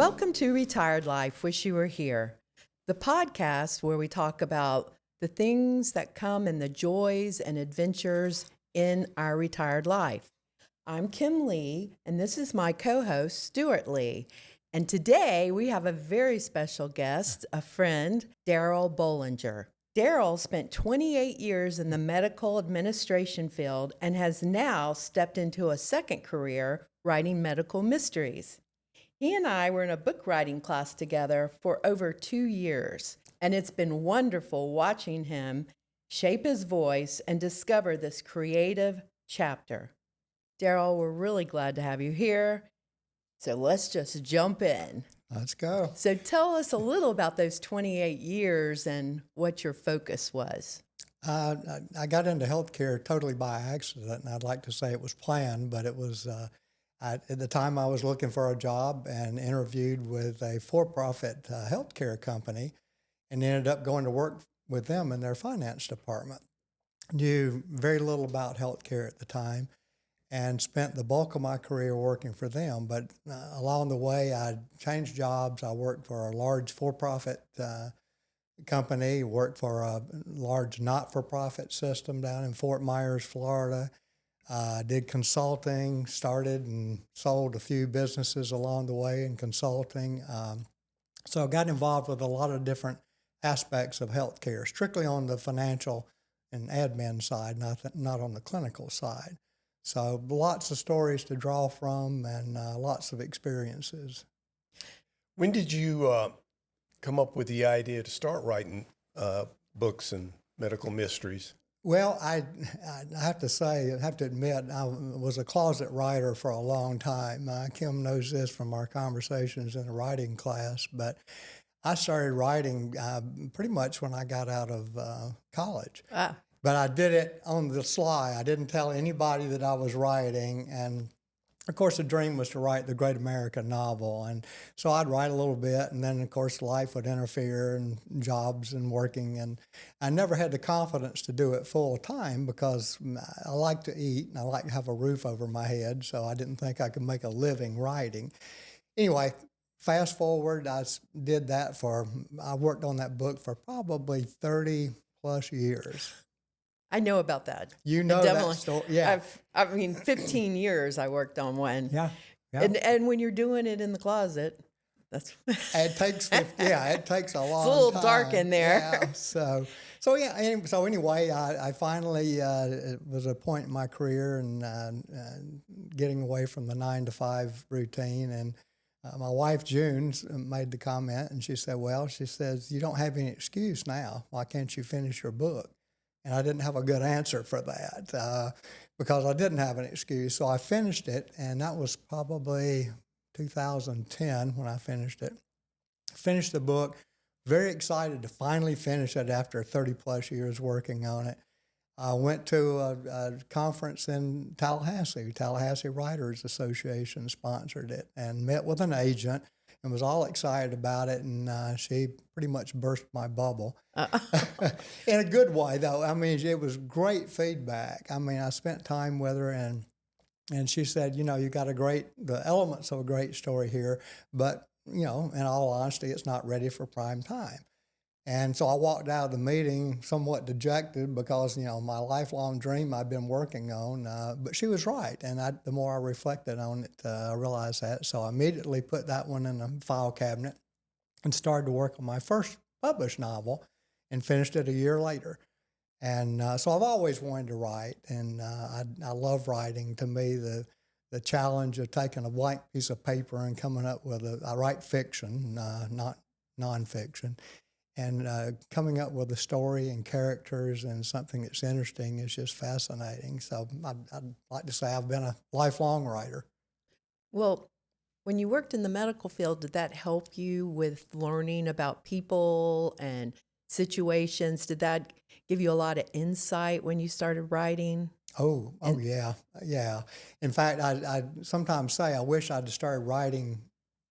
Welcome to Retired Life. Wish you were here. The podcast where we talk about the things that come and the joys and adventures in our retired life. I'm Kim Lee, and this is my co-host, Stuart Lee. And today we have a very special guest, a friend, Darryl Bollinger. Darryl spent 28 years in the medical administration field and has now stepped into a second career writing medical mysteries. He and I were in a book writing class together for over 2 years, and it's been wonderful watching him shape his voice and discover this creative chapter. Darryl, we're really glad to have you here, so let's just jump in. Let's go. So tell us a little about those 28 years and what your focus was. I got into healthcare totally by accident, and I'd like to say it was planned, but it was at the time I was looking for a job and interviewed with a for-profit healthcare company and ended up going to work with them in their finance department. Knew very little about healthcare at the time and spent the bulk of my career working for them. But along the way, I changed jobs. I worked for a large for-profit company, worked for a large not-for-profit system down in Fort Myers, Florida. Did consulting, started and sold a few businesses along the way in consulting. So I got involved with a lot of different aspects of healthcare, strictly on the financial and admin side, not on the clinical side. So lots of stories to draw from and lots of experiences. When did you come up with the idea to start writing books and medical mysteries? Well, I have to admit, I was a closet writer for a long time. Kim knows this from our conversations in the writing class, but I started writing pretty much when I got out of college. But I did it on the sly. I didn't tell anybody that I was writing, and of course, the dream was to write the great American novel. And so I'd write a little bit, and then, of course, life would interfere and jobs and working. And I never had the confidence to do it full time because I like to eat and I like to have a roof over my head. So I didn't think I could make a living writing. Anyway, fast forward, I worked on that book for probably 30 plus years. I know about that. You know Definitely. that story, yeah. 15 years I worked on one. Yeah. And when you're doing it in the closet, that's it takes a long time. It's a little dark in there. Yeah. So anyway, I finally it was a point in my career and getting away from the 9 to 5 routine. And my wife June made the comment, and she says, "You don't have any excuse now. Why can't you finish your book?" And I didn't have a good answer for that because I didn't have an excuse. So I finished it, and that was probably 2010 when I finished it. Finished the book, very excited to finally finish it after 30 plus years working on it. I went to a conference in Tallahassee. Tallahassee Writers Association sponsored it, and met with an agent and was all excited about it, and she pretty much burst my bubble. In a good way, though. I mean, it was great feedback. I mean, I spent time with her, and she said, you got the elements of a great story here, but, in all honesty, it's not ready for prime time. And so I walked out of the meeting somewhat dejected because, my lifelong dream I'd been working on, but she was right. And the more I reflected on it, I realized that. So I immediately put that one in a file cabinet and started to work on my first published novel and finished it a year later. And so I've always wanted to write, and I love writing. To me, the challenge of taking a blank piece of paper and coming up with I write fiction, not nonfiction. And coming up with a story and characters and something that's interesting is just fascinating. So I'd like to say I've been a lifelong writer. Well, when you worked in the medical field, did that help you with learning about people and situations? Did that give you a lot of insight when you started writing? Yeah. In fact, I sometimes say I wish I'd started writing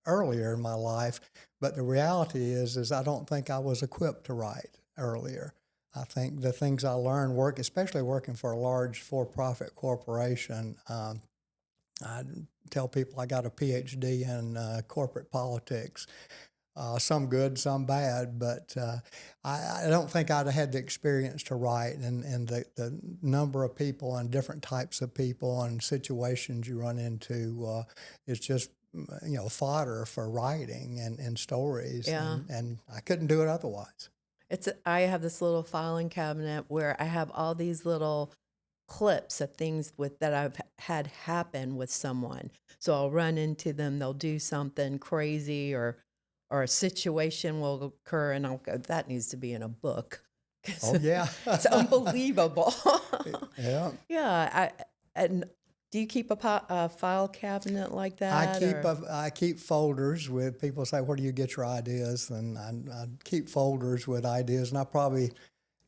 earlier in my life, but the reality is I don't think I was equipped to write earlier. I think the things I learned especially working for a large for-profit corporation, I tell people I got a PhD in corporate politics. Some good, some bad, but I don't think I'd have had the experience to write, and the number of people and different types of people and situations you run into is just fodder for writing and stories, Yeah. and I couldn't do it otherwise. I have this little filing cabinet where I have all these little clips of things that I've had happen with someone. So I'll run into them, they'll do something crazy, or a situation will occur, and I'll go, that needs to be in a book. 'Cause Oh yeah, it's unbelievable. yeah. Yeah. And do you keep a file cabinet like that? I keep folders with people say, "Where do you get your ideas?" And I keep folders with ideas, and I probably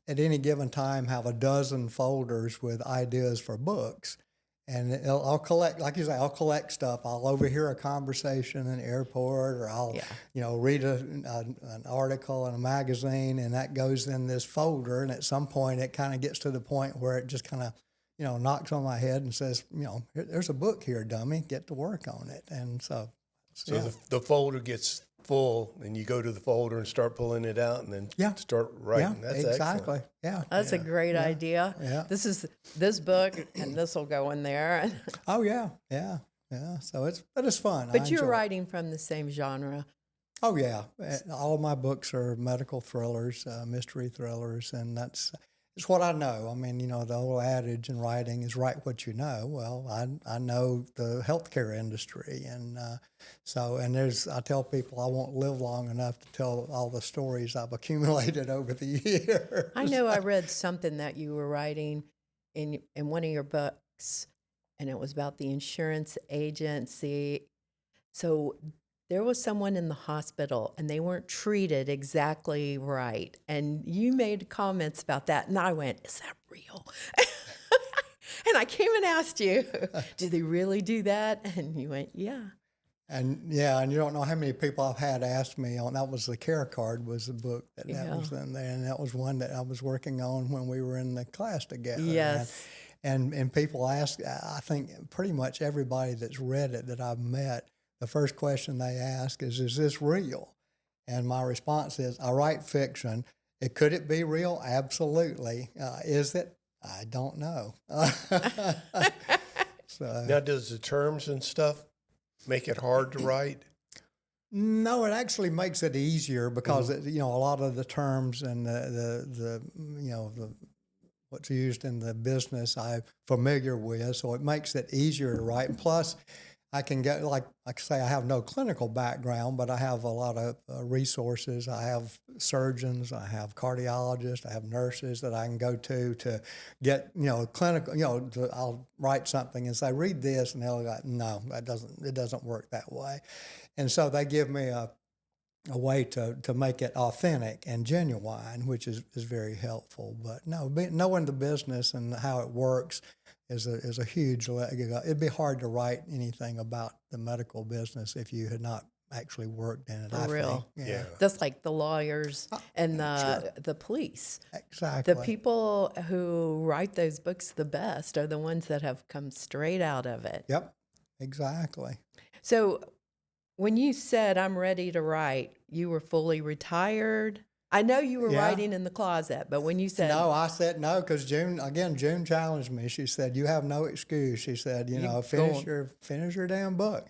at any given time have a dozen folders with ideas for books. And I'll collect, like you say, I'll collect stuff. I'll overhear a conversation in an airport, or I'll, read an article in a magazine, and that goes in this folder. And at some point, it kind of gets to the point where it just kind of, knocks on my head and says, there's a book here, dummy. Get to work on it. And so the folder gets full, and you go to the folder and start pulling it out, and then start writing. Yeah, That's exactly. excellent. Yeah, That's a great idea. Yeah. This is this book, and this will go in there. Oh yeah. So it's fun. But I you're enjoy it. writing from the same genre. Oh yeah, all of my books are medical thrillers, mystery thrillers, and it's what I know. I mean, the old adage in writing is write what you know. Well, I know the healthcare industry, and I tell people I won't live long enough to tell all the stories I've accumulated over the years. I know I read something that you were writing in one of your books, and it was about the insurance agency. So there was someone in the hospital, and they weren't treated exactly right. And you made comments about that, and I went, is that real? And I came and asked you, do they really do that? And you went, yeah. And you don't know how many people I've had ask me on. That was the Care Card was the book that was in there, and that was one that I was working on when we were in the class together. Yes. And people ask, I think pretty much everybody that's read it that I've met, the first question they ask is this real? And my response is, I write fiction. Could it be real? Absolutely. Is it? I don't know. So Now, does the terms and stuff make it hard to write? No, it actually makes it easier because a lot of the terms and the what's used in the business I'm familiar with, so it makes it easier to write. And plus, I can get, like I say, I have no clinical background, but I have a lot of resources. I have surgeons, I have cardiologists, I have nurses that I can go to get, clinical, I'll write something and say, read this, and they'll go, no, it doesn't work that way. And so they give me a way to make it authentic and genuine, which is very helpful. But no, knowing the business and how it works is a huge leg. It'd be hard to write anything about the medical business if you had not actually worked in it. For real. Think. Yeah. That's like the lawyers and the police. Exactly. The people who write those books the best are the ones that have come straight out of it. Yep, exactly. So when you said, I'm ready to write, you were fully retired? I know you were writing in the closet, but when you said... No, I said no because June challenged me. She said, you have no excuse. She said, finish your damn book.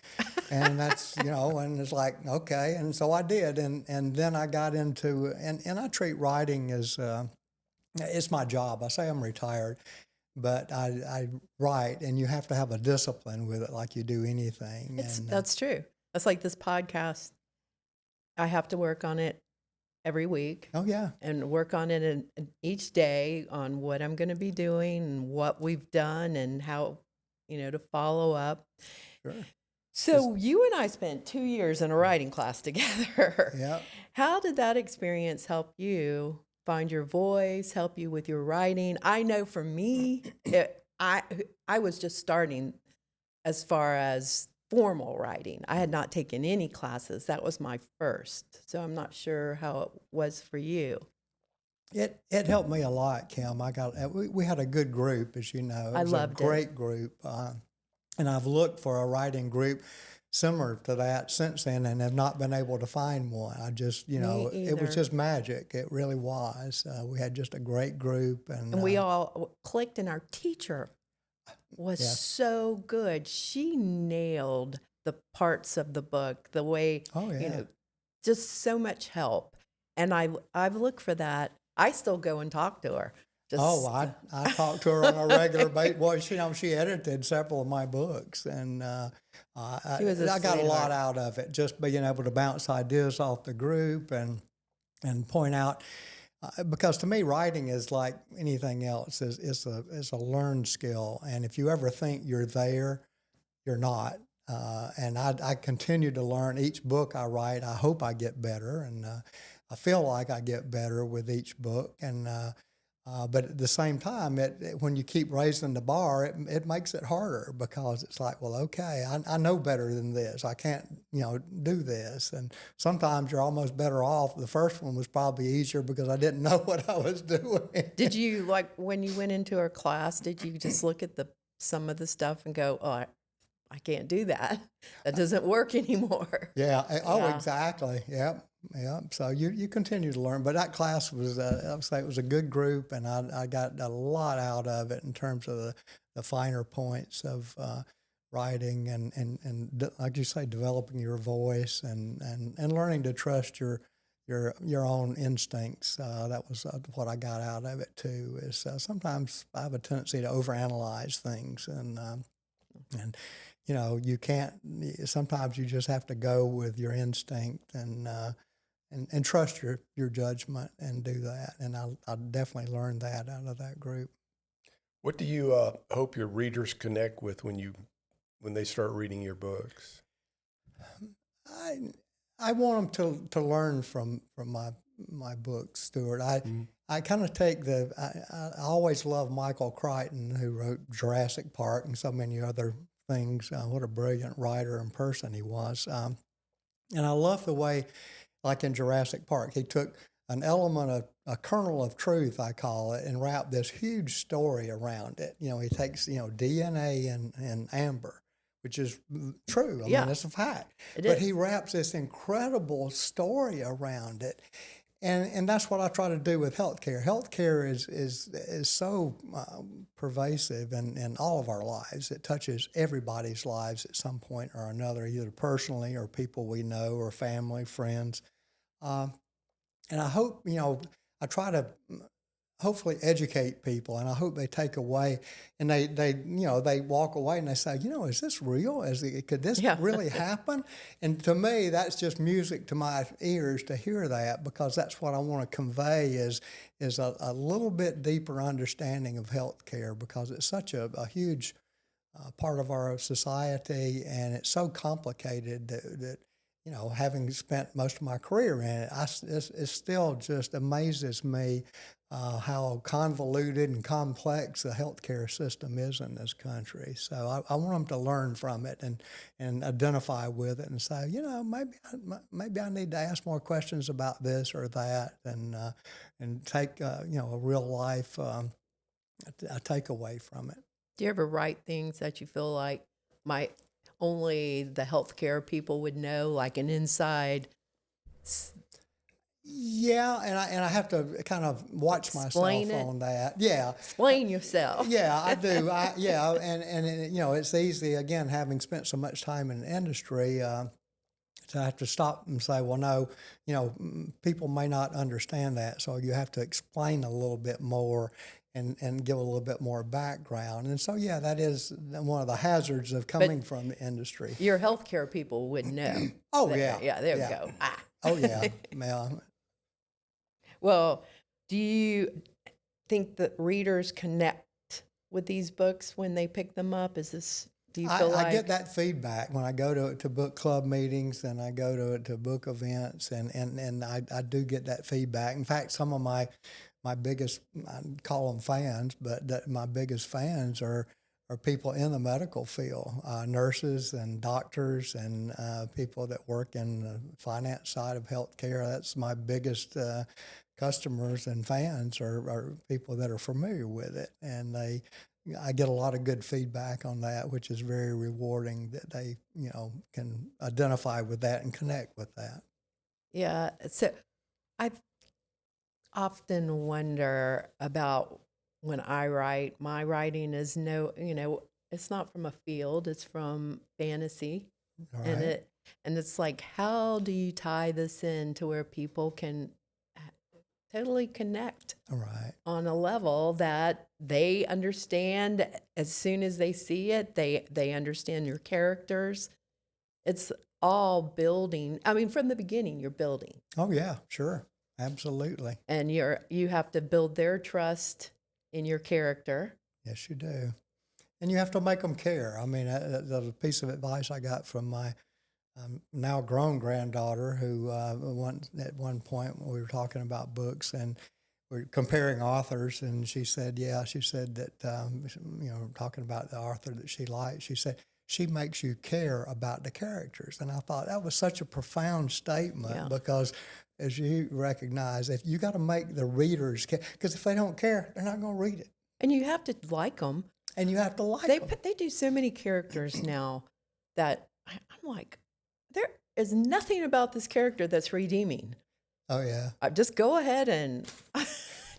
And that's, and it's like, okay. And so I did. And then I got into, and I treat writing as, it's my job. I say I'm retired, but I write, and you have to have a discipline with it like you do anything. That's true. That's like this podcast. I have to work on it every week. Oh, yeah. And work on it in each day on what I'm going to be doing and what we've done and how, to follow up. Sure. So you and I spent 2 years in a writing class together. Yeah. How did that experience help you find your voice, help you with your writing? I know for me, I was just starting as far as formal writing. I had not taken any classes. That was my first. So I'm not sure how it was for you. It helped me a lot, Kim. We had a good group, as you know. I loved it. It was a great group. And I've looked for a writing group similar to that since then and have not been able to find one. I just, Me it was either. just magic. It really was. We had just a great group. And we all clicked, and our teacher was Yes. so good. She nailed the parts of the book, the way, Oh, yeah. just so much help. And I've looked for that. I still go and talk to her. Oh, I talk to her on a regular basis. Well, she edited several of my books, and She was a I got a lot sweetheart. out of it, just being able to bounce ideas off the group and point out. Because to me, writing is like anything else. It's a learned skill, and if you ever think you're there, you're not. And I continue to learn each book I write. I hope I get better, and I feel like I get better with each book. And but at the same time, when you keep raising the bar, it makes it harder because it's like, well, okay, I know better than this. I can't, do this. And sometimes you're almost better off. The first one was probably easier because I didn't know what I was doing. Did you, like, when you went into her class, did you just look at some of the stuff and go, oh, I can't do that. That doesn't work anymore. Yeah. Oh, Yeah. exactly. Yep. Yep. So you continue to learn, but that class was, I would say, it was a good group, and I got a lot out of it in terms of the finer points of writing and like you say, developing your voice and learning to trust your own instincts. That was what I got out of it too. Is sometimes I have a tendency to overanalyze things, and you can't. Sometimes you just have to go with your instinct and trust your judgment and do that. And I definitely learned that out of that group. What do you hope your readers connect with when they start reading your books? I want them to learn from my books, Stuart. I kind of take I always love Michael Crichton, who wrote Jurassic Park and so many other things. What a brilliant writer and person he was. And I love the way, like in Jurassic Park, he took an element of a kernel of truth, I call it, and wrapped this huge story around it. He takes, DNA and amber, which is true. I Yeah, mean, it's a fact. it But is. he wraps this incredible story around it. And that's what I try to do with healthcare. Healthcare is so pervasive in all of our lives. It touches everybody's lives at some point or another, either personally or people we know or family, friends. And I hope, I try to hopefully educate people, and I hope they take away and they walk away and they say, is this real? Could this Yeah. really happen? And to me, that's just music to my ears to hear that, because that's what I want to convey is a little bit deeper understanding of healthcare, because it's such a huge part of our society, and it's so complicated that having spent most of my career in it, it still just amazes me how convoluted and complex the healthcare system is in this country. So I want them to learn from it and identify with it and say, maybe I need to ask more questions about this or that, and take a real life a takeaway from it. Do you ever write things that you feel like might only the healthcare people would know, like an inside Yeah, and I have to kind of watch explain myself it? on that. Yeah, Explain yourself. yeah, I do. And it's easy, again, having spent so much time in the industry, to have to stop and say, well, no, people may not understand that, so you have to explain a little bit more and give a little bit more background. And so, yeah, that is one of the hazards of coming from the industry. Your healthcare people would know. Oh, There- yeah. Yeah, there Yeah. we go. Ah. Oh, yeah. Yeah. Well, do you think that readers connect with these books when they pick them up? Do you feel like I get that feedback when I go to book club meetings and I go to book events, and I do get that feedback. In fact, some of my biggest, I call them fans, but my biggest fans are people in the medical field, nurses and doctors and people that work in the finance side of healthcare. That's my biggest customers and fans are people that are familiar with it, and I get a lot of good feedback on that, which is very rewarding that they, can identify with that and connect with that. Yeah. So I often wonder about when I write, my writing is it's not from a field, it's from fantasy. All And right. it's like, how do you tie this in to where people can totally connect All right. on a level that they understand as soon as they see it, they understand your characters. It's all building. I mean, from the beginning, you're building. Oh, yeah, sure. Absolutely. And you have to build their trust in your character. Yes, you do. And you have to make them care. I mean, the piece of advice I got from my now grown granddaughter, who at one point we were talking about books and we're comparing authors, and she said that talking about the author that she liked, she said she makes you care about the characters, and I thought that was such a profound statement. Yeah. Because as you recognize, if you got to make the readers care, because if they don't care, they're not going to read it, And you have to like them. and you have to like them. They do so many characters now that I'm like, there is nothing about this character that's redeeming. Oh yeah. Just go ahead and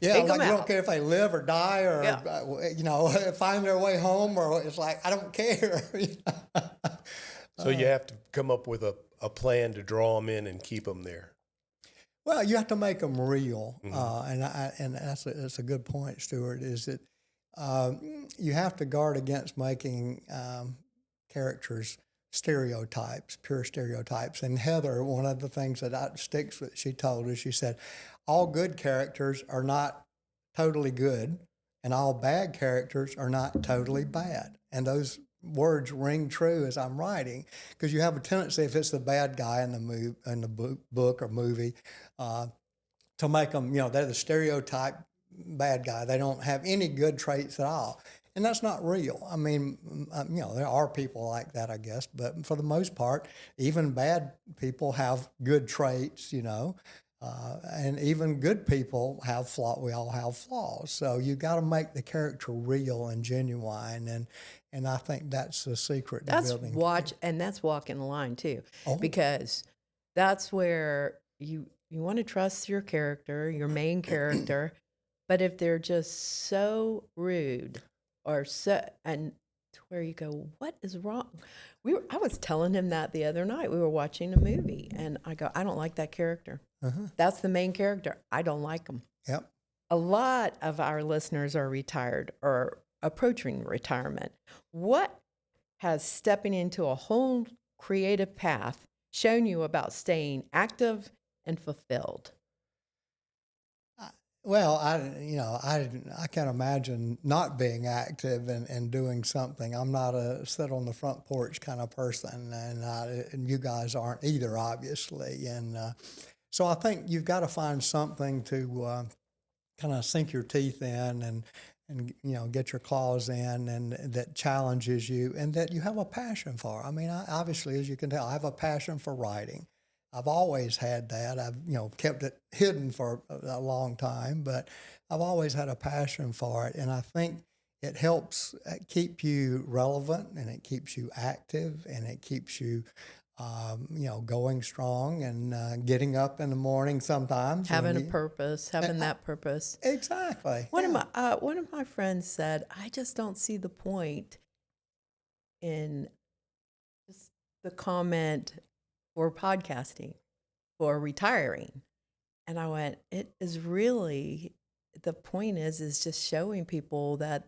Yeah, take like them you out. don't care if they live or die or, find their way home, or it's like, I don't care. So you have to come up with a plan to draw them in and keep them there. Well, you have to make them real. And that's a good point, Stuart, is that you have to guard against making characters stereotypes, pure stereotypes. And Heather, one of the things that sticks with, she told us, she said, all good characters are not totally good, and all bad characters are not totally bad. And those words ring true as I'm writing, because you have a tendency, if it's the bad guy in the book or movie, to make them, they're the stereotype bad guy. They don't have any good traits at all. And that's not real. I mean, there are people like that, I guess, but for the most part, even bad people have good traits, and even good people have flaws. We all have flaws. So you got to make the character real and genuine, and I think that's the secret to building. That's walking the line too, Oh. because that's where you want to trust your character, your main character, but if they're just so rude and to where you go, what is wrong? I was telling him that the other night. We were watching a movie, and I go, I don't like that character. That's the main character. I don't like him. Yep. A lot of our listeners are retired or approaching retirement. What has stepping into a whole creative path shown you about staying active and fulfilled? Well, I can't imagine not being active and doing something. I'm not a sit on the front porch kind of person, and you guys aren't either, obviously. And so I think you've got to find something to kind of sink your teeth in and get your claws in, and that challenges you and that you have a passion for. I mean, obviously, as you can tell, I have a passion for writing. I've always had that. I've kept it hidden for a long time, but I've always had a passion for it, and I think it helps keep you relevant, and it keeps you active, and it keeps you going strong and getting up in the morning sometimes. Having a purpose, having that purpose. Exactly. One of my friends said, I just don't see the point in just the comment for podcasting, for retiring. And I went, it is really, the point is just showing people that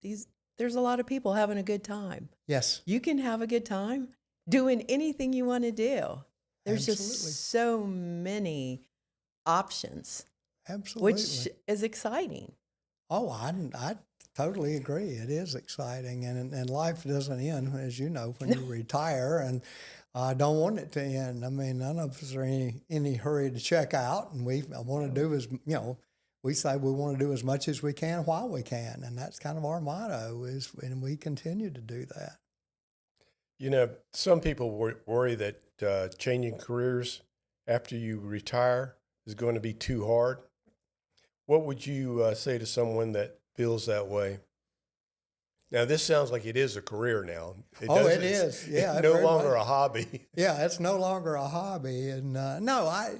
there's a lot of people having a good time. Yes. You can have a good time doing anything you want to do. There's Absolutely. just so many options. Absolutely. Which is exciting. Oh, I totally agree. It is exciting, and life doesn't end, as you know, when you retire, and I don't want it to end. I mean, none of us are in any hurry to check out, and we want to do we say we want to do as much as we can while we can, and that's kind of our motto, and we continue to do that. Some people worry that changing careers after you retire is going to be too hard. What would you say to someone that feels that way? Now, this sounds like it is a career now. It is. Yeah, It's it no very longer much- a hobby. Yeah, it's no longer a hobby, and no, I,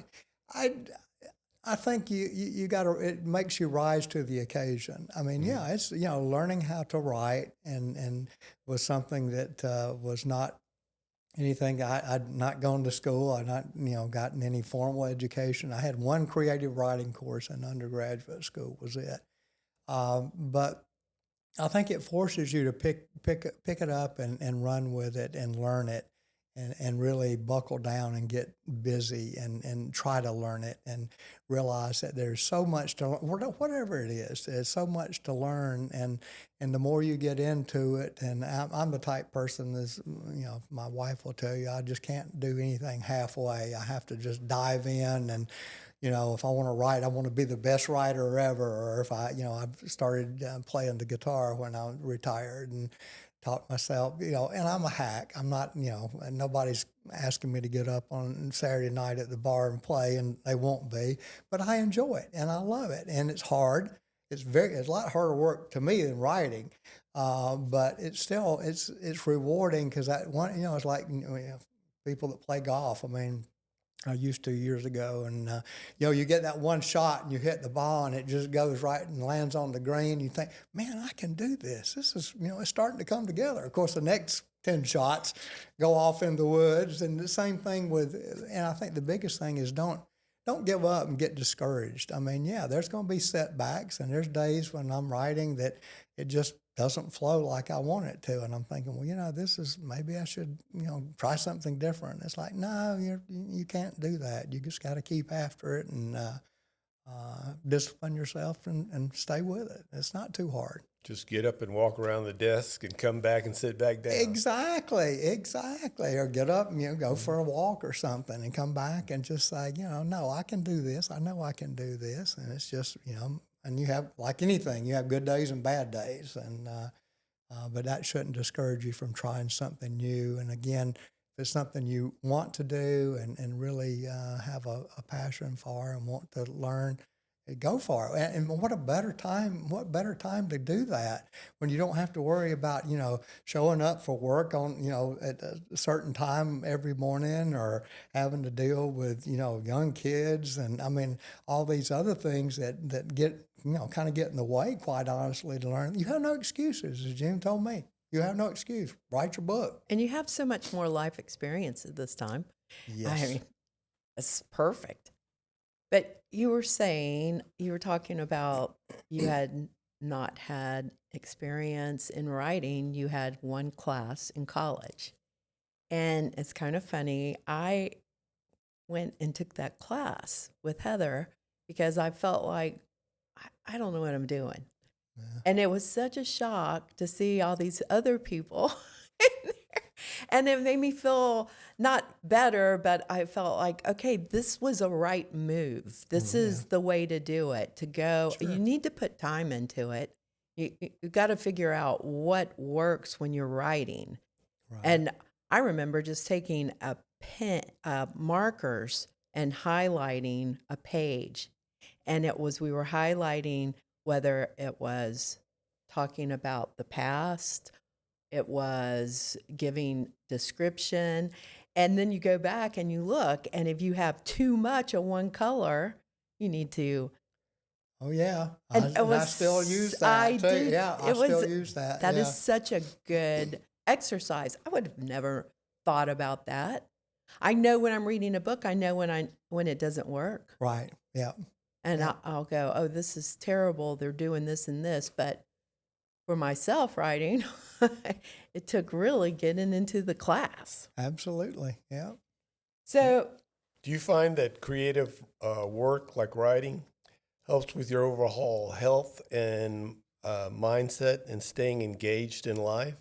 I think you got to. It makes you rise to the occasion. I mean, yeah, it's learning how to write and was something that was not anything. I'd not gone to school. I'd not gotten any formal education. I had one creative writing course in undergraduate school. Was it? But I think it forces you to pick it up and run with it and learn it and really buckle down and get busy and try to learn it and realize that there's so much to whatever it is, there's so much to learn and the more you get into it, and I'm the type person that's, my wife will tell you, I just can't do anything halfway. I have to just dive in and if I want to write, I want to be the best writer ever. Or if I started playing the guitar when I retired and taught myself, and I'm a hack. I'm not, and nobody's asking me to get up on Saturday night at the bar and play, and they won't be. But I enjoy it and I love it, and it's hard. It's a lot harder work to me than writing, but it's rewarding because that one, it's like people that play golf. I mean. I used to years ago, and you get that one shot and you hit the ball and it just goes right and lands on the green. You think, man, I can do this. This is it's starting to come together. Of course, the next 10 shots go off in the woods, and the same thing with. And I think the biggest thing is don't give up and get discouraged. I mean, yeah, there's going to be setbacks, and there's days when I'm writing that it just doesn't flow like I want it to, and I'm thinking, well, this is maybe I should, try something different. It's like, no, you can't do that. You just got to keep after it and discipline yourself and stay with it. It's not too hard. Just get up and walk around the desk and come back and sit back down. Exactly. Or get up and go for a walk or something and come back and just say, no, I can do this. I know I can do this, and it's just and you have, like anything, you have good days and bad days, and but that shouldn't discourage you from trying something new. And again, if it's something you want to do and really have a passion for and want to learn, go for it. And what better time to do that when you don't have to worry about, showing up for work on, at a certain time every morning, or having to deal with, young kids. And I mean, all these other things that get, kind of get in the way, quite honestly, to learn. You have no excuses, as Jim told me. You have no excuse. Write your book. And you have so much more life experience at this time. Yes. I mean, it's perfect. But you were talking about you had not had experience in writing. You had one class in college. And it's kind of funny. I went and took that class with Heather because I felt like I don't know what I'm doing. Yeah. And it was such a shock to see all these other people in there. And it made me feel not better, but I felt like, okay, this was a right move. This is the way to do it, to go. Sure. You need to put time into it. You got to figure out what works when you're writing. Right. And I remember just taking a pen, markers, and highlighting a page. And we were highlighting whether it was talking about the past, it was giving description. And then you go back and you look, and if you have too much of one color, you need to. Oh, yeah. And I still use that. I too. did. Yeah, I still use that. That yeah. is such a good exercise. I would have never thought about that. I know when I'm reading a book, I know when it doesn't work. Right. Yeah. And Yeah. I'll go, oh, this is terrible. They're doing this and this. But for myself writing, it took really getting into the class. Absolutely. Yeah. So Do you find that creative work like writing helps with your overall health and mindset and staying engaged in life?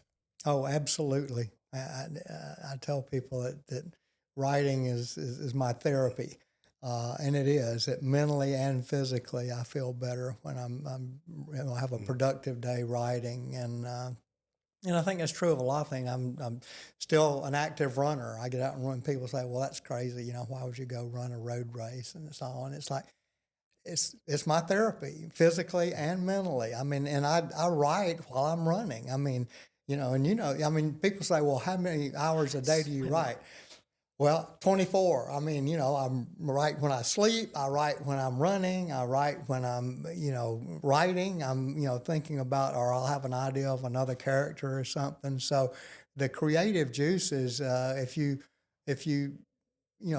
Oh, absolutely. I tell people that writing is my therapy, and it is. It mentally and physically, I feel better when I have a productive day writing, and I think that's true of a lot of things. I'm still an active runner. I get out and run. People say, "Well, that's crazy. Why would you go run a road race?" And so on. It's like, it's my therapy, physically and mentally. I mean, and I write while I'm running. I mean, I mean, people say, well, how many hours a day do you write? Well, 24. I mean, I'm write when I sleep. I write when I'm running. I write when I'm, writing. I'm, thinking about, or I'll have an idea of another character or something. So the creative juices, if you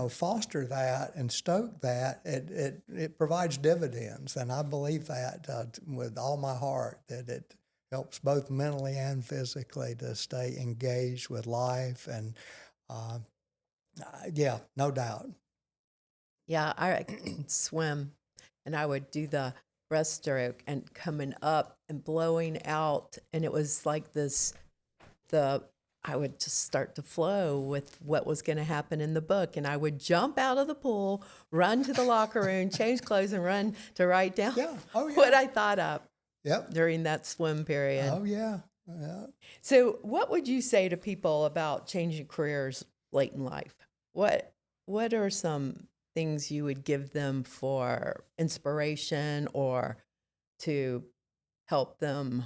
foster that and stoke that, it provides dividends. And I believe that with all my heart, that it helps both mentally and physically to stay engaged with life. And yeah, no doubt. Yeah, I could swim, and I would do the breaststroke and coming up and blowing out, and it was like this. The I would just start to flow with what was going to happen in the book, and I would jump out of the pool, run to the locker room, change clothes, and run to write down Yeah. Oh, yeah. what I thought of Yep. during that swim period. Oh, yeah. Yeah. So, what would you say to people about changing careers late in life? What are some things you would give them for inspiration or to help them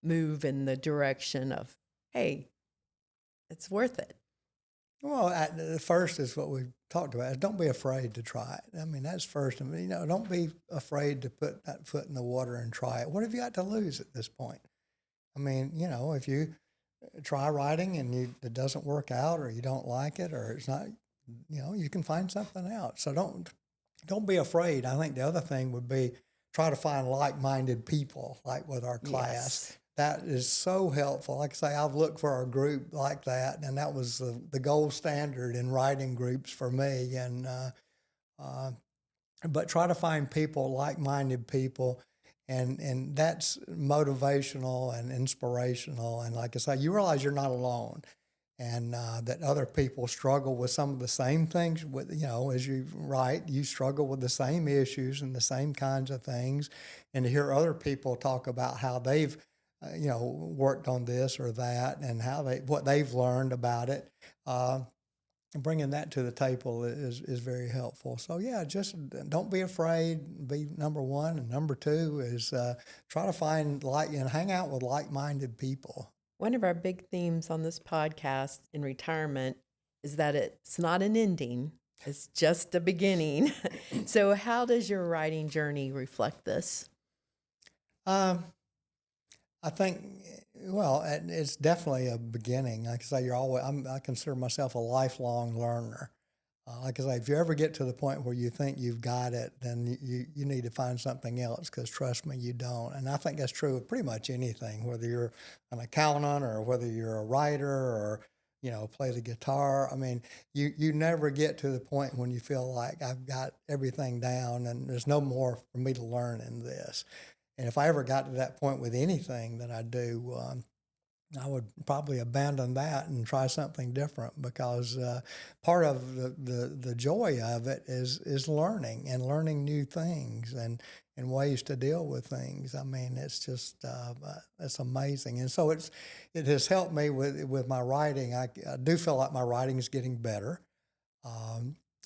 move in the direction of, hey, it's worth it? Well, the first is what we talked about. Don't be afraid to try it. I mean, that's first. I mean, don't be afraid to put that foot in the water and try it. What have you got to lose at this point? I mean, if you try writing and it doesn't work out, or you don't like it, or it's not, you can find something else. So don't be afraid. I think the other thing would be try to find like-minded people, like with our class. Yes. That is so helpful. Like I say, I've looked for a group like that, and that was the gold standard in writing groups for me. And but try to find people, like-minded people, and that's motivational and inspirational. And like I say, you realize you're not alone, and that other people struggle with some of the same things. With as you write, you struggle with the same issues and the same kinds of things, and to hear other people talk about how they've worked on this or that, and what they've learned about it. Bringing that to the table is very helpful. So yeah, just don't be afraid. Be number one, and number two is try to find and hang out with like-minded people. One of our big themes on this podcast in retirement is that it's not an ending, it's just a beginning. So, how does your writing journey reflect this? I think, well, it's definitely a beginning. Like I say, I consider myself a lifelong learner. Like I say, if you ever get to the point where you think you've got it, then you need to find something else, because trust me, you don't. And I think that's true of pretty much anything, whether you're an accountant or whether you're a writer or, play the guitar. I mean, you never get to the point when you feel like I've got everything down and there's no more for me to learn in this. And if I ever got to that point with anything that I do, I would probably abandon that and try something different, because part of the joy of it is learning and learning new things and ways to deal with things. I mean, it's just it's amazing, and so it has helped me with my writing. I do feel like my writing is getting better.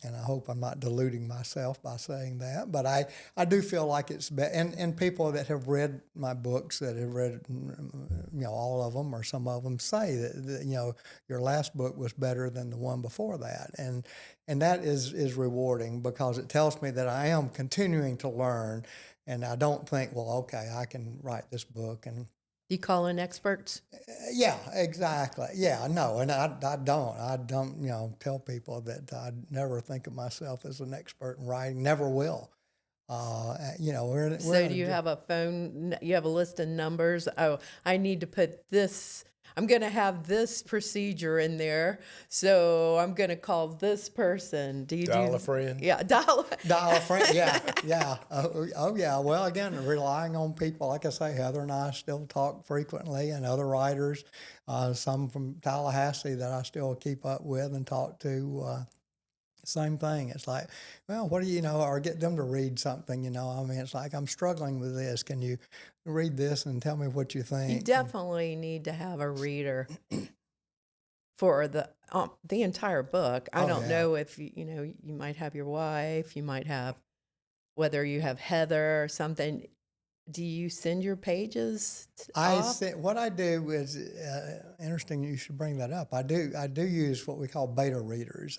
And I hope I'm not deluding myself by saying that, but I do feel like it's better. And people that have read my books, that have read, all of them or some of them, say that your last book was better than the one before that. And that is rewarding, because it tells me that I am continuing to learn, and I don't think, well, okay, I can write this book. And Do you call in experts? yeah, exactly. Yeah, no, and I don't, tell people that I never think of myself as an expert in writing. Never will. So do you have a phone? You have a list of numbers? Oh, I need to put this. I'm going to have this procedure in there, so I'm going to call this person. Do you Dial a friend. Yeah, dial a friend. Yeah, yeah. Oh, yeah. Well, again, relying on people. Like I say, Heather and I still talk frequently, and other writers, some from Tallahassee that I still keep up with and talk to. Same thing. It's like, well, what do you know? Or get them to read something, I mean, it's like, I'm struggling with this. Can you read this and tell me what you think? You definitely need to have a reader for the entire book. I don't know if you might have your wife, you might have whether you have Heather or something, do you send your pages off? What I do is interesting. You should bring that up. I do use what we call beta readers.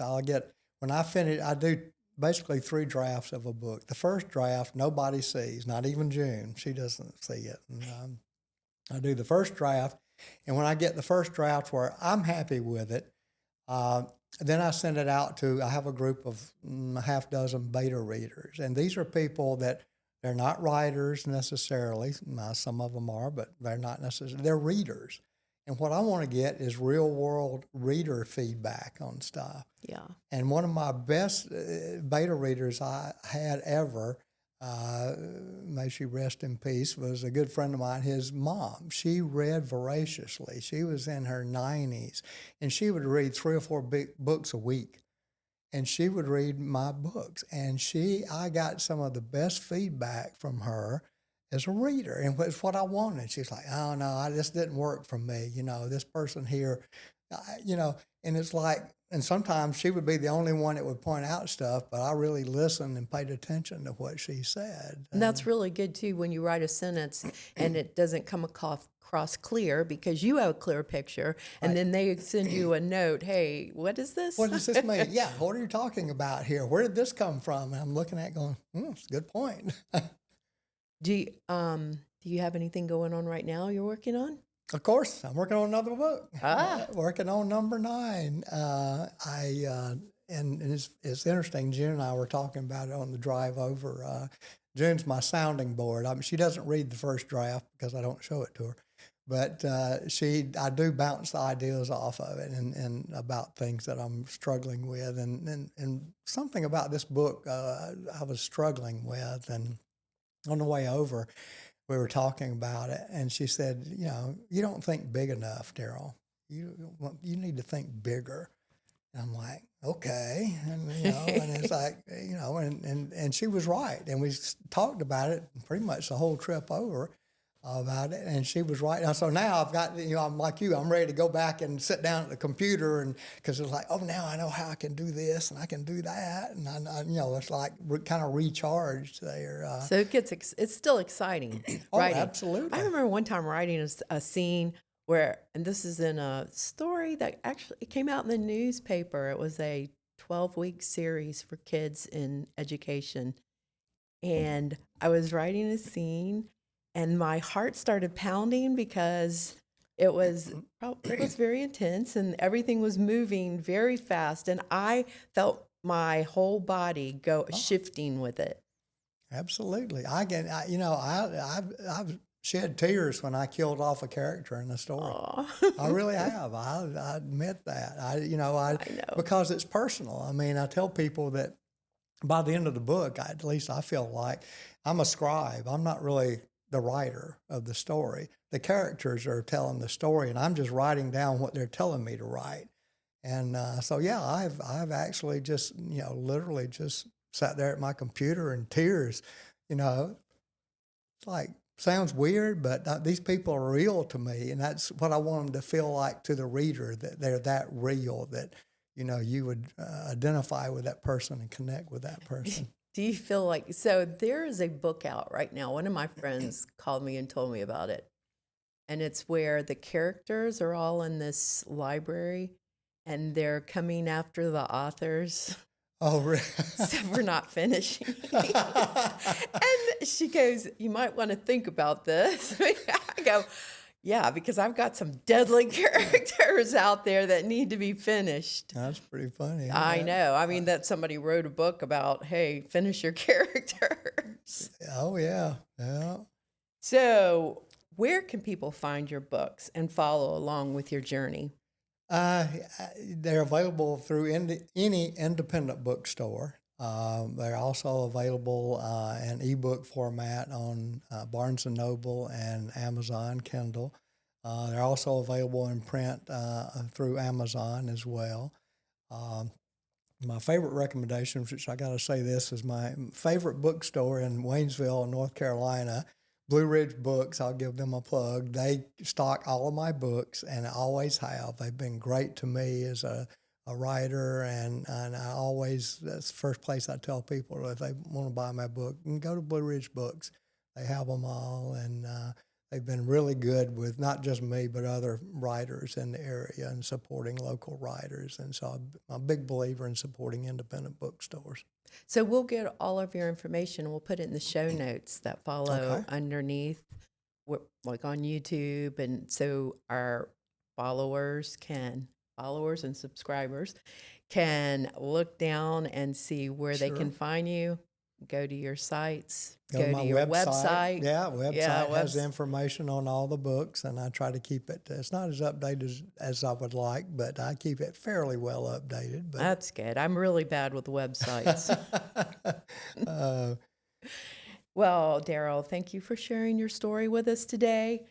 When I finish, I do basically 3 drafts of a book. The first draft nobody sees, not even June. She doesn't see it. And, I do the first draft, and when I get the first draft where I'm happy with it, then I send it out to. I have a group of a half dozen beta readers, and these are people that. They're not writers necessarily. Some of them are, but they're not necessarily. They're readers. And what I want to get is real world reader feedback on stuff. Yeah. And one of my best beta readers I had ever, may she rest in peace, was a good friend of mine, his mom. She read voraciously. She was in her 90s, and she would read 3 or 4 books a week. And she would read my books, and I got some of the best feedback from her as a reader, and it's what I wanted. She's like, "Oh no, this didn't work for me. This person here, and it's like, and sometimes she would be the only one that would point out stuff, but I really listened and paid attention to what she said. And that's really good too when you write a sentence and it doesn't come across clear because you have a clear picture, and then they send you a note, hey, what is this? What does this mean? Yeah, what are you talking about here? Where did this come from? And I'm looking at it going, it's a good point. Do you have anything going on right now you're working on? Of course, I'm working on another book. Working on number 9. And it's interesting. June and I were talking about it on the drive over. June's my sounding board. She doesn't read the first draft because I don't show it to her, but I do bounce the ideas off of it and about things that I'm struggling with, and something about this book I was struggling with, and on the way over, we were talking about it, and she said, you don't think big enough, Darryl. You need to think bigger. And I'm like, okay, and and it's like, and she was right, and we talked about it pretty much the whole trip over about it, and she was right. And so now I've got, I'm like you, I'm ready to go back and sit down at the computer, and because it's like, oh, now I know how I can do this and I can do that, and I it's like kind of recharged there. So it's still exciting. Oh, writing. Absolutely. I remember one time writing a scene where, and this is in a story that actually it came out in the newspaper. It was a 12-week series for kids in education, and I was writing a scene. And my heart started pounding because it was very intense and everything was moving very fast. And I felt my whole body shifting with it. Absolutely. I've shed tears when I killed off a character in the story. I really have. I admit that. I know. Because it's personal. I mean, I tell people that by the end of the book, at least I feel like I'm a scribe. I'm not really the writer of the story. The characters are telling the story, and I'm just writing down what they're telling me to write. And so, yeah, I've actually just, literally just sat there at my computer in tears. It's like, sounds weird, but these people are real to me, and that's what I want them to feel like to the reader, that they're that real, that, you would identify with that person and connect with that person. Do you feel like, so there is a book out right now. One of my friends called me and told me about it. And it's where the characters are all in this library and they're coming after the authors. Oh, really? So we're not finishing. And she goes, you might want to think about this. I go, yeah, because I've got some deadly characters out there that need to be finished. That's pretty funny. I know. I mean, that somebody wrote a book about, hey, finish your characters. Oh, yeah. Yeah. So where can people find your books and follow along with your journey? They're available through any independent bookstore. They're also available in ebook format on Barnes & Noble and Amazon Kindle. They're also available in print through Amazon as well. My favorite recommendations, which I got to say this, is my favorite bookstore in Waynesville, North Carolina, Blue Ridge Books. I'll give them a plug. They stock all of my books, and always have. They've been great to me as a a writer, and I always, that's the first place I tell people if they want to buy my book, and go to Blue Ridge Books. They have them all, and they've been really good with not just me, but other writers in the area and supporting local writers. And so I'm a big believer in supporting independent bookstores. So we'll get all of your information. We'll put it in the show notes that follow underneath, like on YouTube. And so our followers and subscribers can look down and see where they can find you. Go to your sites, go to your website. Yeah, website has information on all the books, and I try to keep it. It's not as updated as I would like, but I keep it fairly well updated. But that's good. I'm really bad with websites. Well, Darryl, thank you for sharing your story with us today.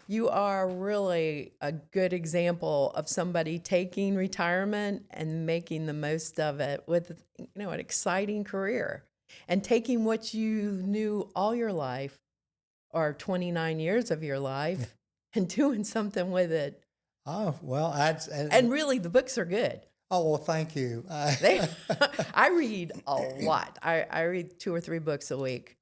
You are really a good example of somebody taking retirement and making the most of it with, an exciting career. And taking what you knew all your life, or 29 years of your life, and doing something with it. Oh, well, and really, the books are good. Oh, well, thank you. I read a lot. I read 2 or 3 books a week.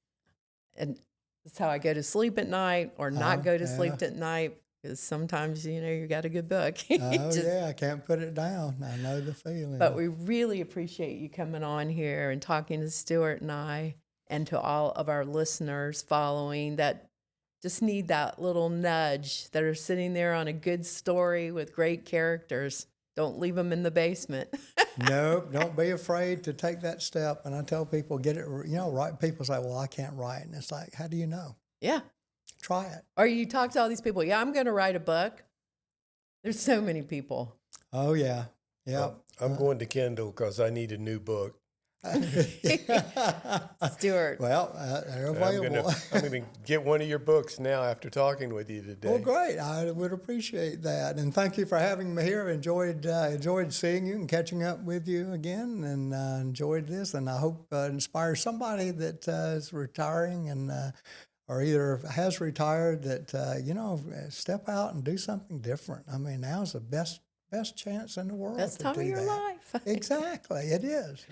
And that's how I go to sleep at night, or not go to sleep at night. Because sometimes, you got a good book. I can't put it down. I know the feeling. But we really appreciate you coming on here and talking to Stuart and I, and to all of our listeners following that just need that little nudge, that are sitting there on a good story with great characters. Don't leave them in the basement. Nope, don't be afraid to take that step. And I tell people, get it, right. People say, well, I can't write. And it's like, how do you know? Yeah. Try it. Or you talk to all these people, I'm going to write a book. There's so many people. Oh, yeah. Yeah. Well, I'm going to Kindle because I need a new book. Stuart. Well, they're available. I'm going to get one of your books now after talking with you today. Well, great. I would appreciate that. And thank you for having me here. Enjoyed seeing you and catching up with you again, and enjoyed this. And I hope inspires somebody that is retiring and or either has retired that, step out and do something different. I mean, now's the best chance in the world. Best time of your life. Exactly, it is.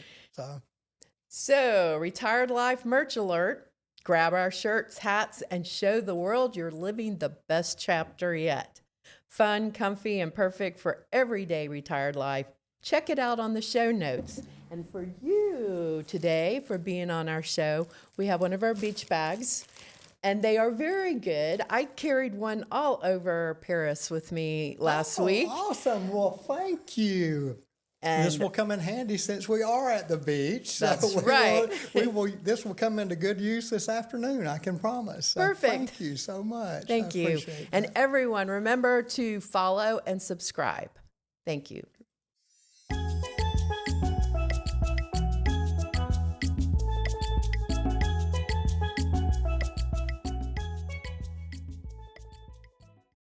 So, Retired Life merch alert. Grab our shirts, hats, and show the world you're living the best chapter yet. Fun, comfy, and perfect for everyday retired life. Check it out on the show notes. And for you today, for being on our show, we have one of our beach bags. And they are very good. I carried one all over Paris with me last week. Awesome. Well, thank you. And this will come in handy since we are at the beach. That's right. This will come into good use this afternoon, I can promise. So perfect. Thank you so much. Thank you. And everyone, remember to follow and subscribe. Thank you.